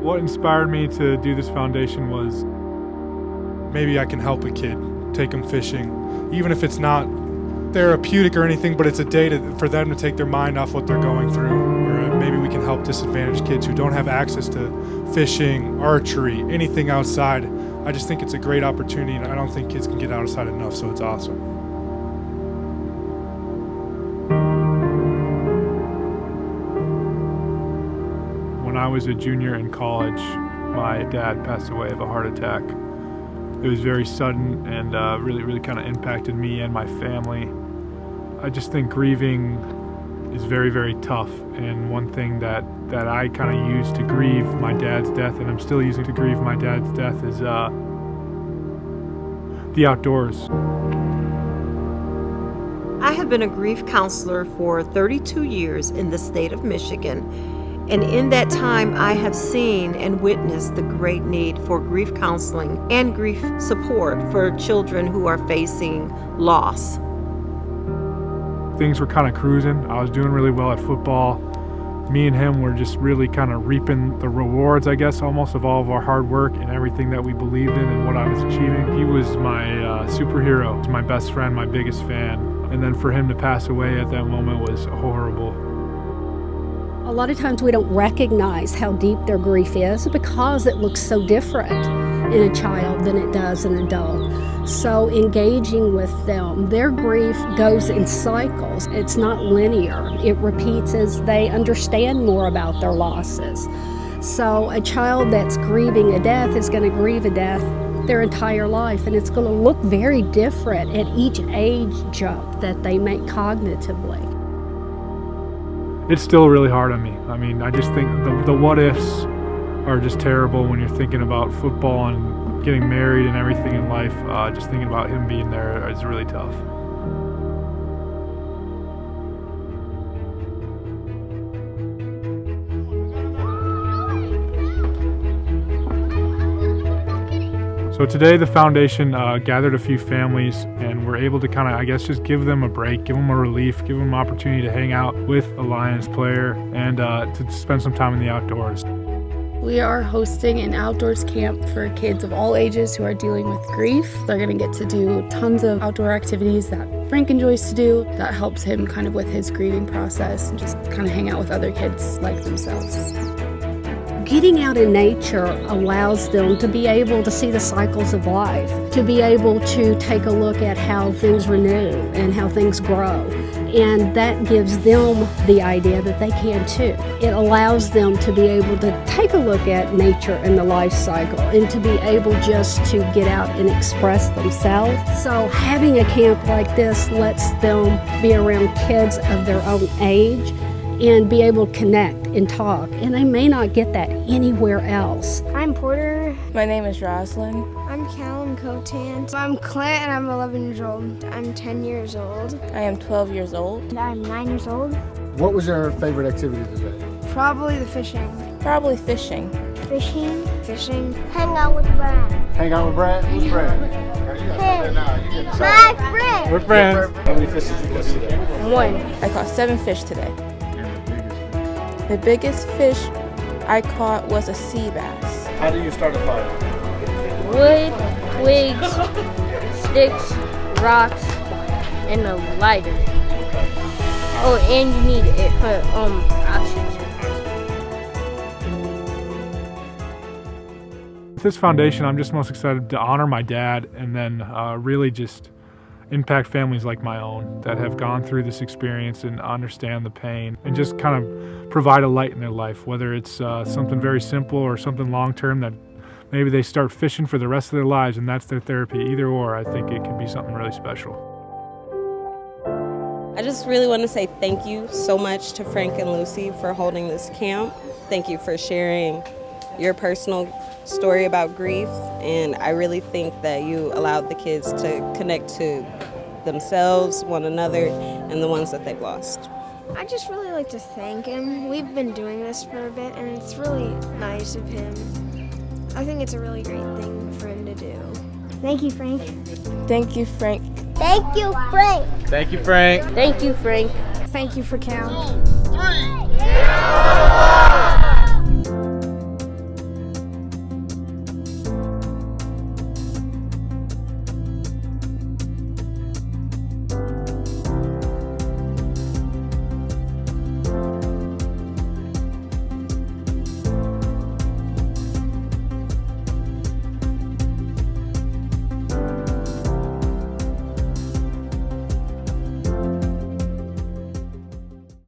What inspired me to do this foundation was maybe I can help a kid, take them fishing, even if it's not therapeutic or anything, but it's a day for them to take their mind off what they're going through, or maybe we can help disadvantaged kids who don't have access to fishing, archery, anything outside. I just think it's a great opportunity, and I don't think kids can get outside enough, so it's awesome. When I was a junior in college, my dad passed away of a heart attack. It was very sudden and really kind of impacted me and my family. I just think grieving is very tough, and one thing that I kind of used to grieve my dad's death, and I'm still using to grieve my dad's death, is the outdoors. I have been a grief counselor for 32 years in the state of Michigan, and in that time I have seen and witnessed the great need for grief counseling and grief support for children who are facing loss. Things were kind of cruising. I was doing really well at football. Me and him were just really kind of reaping the rewards, I guess, almost of all of our hard work and everything that we believed in and what I was achieving. He was my superhero. He was my best friend, my biggest fan. And then for him to pass away at that moment was horrible. A lot of times we don't recognize how deep their grief is because it looks so different in a child than it does an adult. So engaging with them, their grief goes in cycles. It's not linear. It repeats as they understand more about their losses. So a child that's grieving a death is going to grieve a death their entire life, and it's going to look very different at each age jump that they make cognitively. It's still really hard on me. I mean, I just think the what ifs are just terrible when you're thinking about football and getting married and everything in life. Just thinking about him being there is really tough. So today the foundation gathered a few families, and we're able to kind of, I guess, just give them a break, give them a relief, give them an opportunity to hang out with a Lions player and to spend some time in the outdoors. We are hosting an outdoors camp for kids of all ages who are dealing with grief. They're going to get to do tons of outdoor activities that Frank enjoys to do that helps him kind of with his grieving process and just kind of hang out with other kids like themselves. Getting out in nature allows them to be able to see the cycles of life, to be able to take a look at how things renew and how things grow. And that gives them the idea that they can too. It allows them to be able to take a look at nature and the life cycle and to be able just to get out and express themselves. So having a camp like this lets them be around kids of their own age and be able to connect and talk. And they may not get that anywhere else. I'm Porter. My name is Roslyn. I'm Callum Cotant. I'm Clint and I'm 11 years old. I'm 10 years old. I am 12 years old. And I'm 9 years old. What was your favorite activity today? Probably the fishing. Probably fishing. Fishing. Hang out with Brad. Hang out with Brad? Who's Brad? My friend. We're friends. How many fish did you catch today? 1. I caught 7 fish today. The biggest fish I caught was a sea bass. How do you start a fire? Wood, twigs, sticks, rocks, and a lighter. Oh, and you need oxygen. With this foundation, I'm just most excited to honor my dad and then really just impact families like my own that have gone through this experience and understand the pain, and just kind of provide a light in their life, whether it's something very simple or something long-term that maybe they start fishing for the rest of their lives and that's their therapy. Either or, I think it can be something really special. I just really want to say thank you so much to Frank and Lucy for holding this camp. Thank you for sharing your personal story about grief, and I really think that you allowed the kids to connect to themselves, one another, and the ones that they've lost. I just really like to thank him. We've been doing this for a bit and it's really nice of him. I think it's a really great thing for him to do. Thank you, Frank. Thank you, Frank. Thank you, Frank. Thank you, Frank. Thank you, Frank. Thank you for Cal. 2, 3.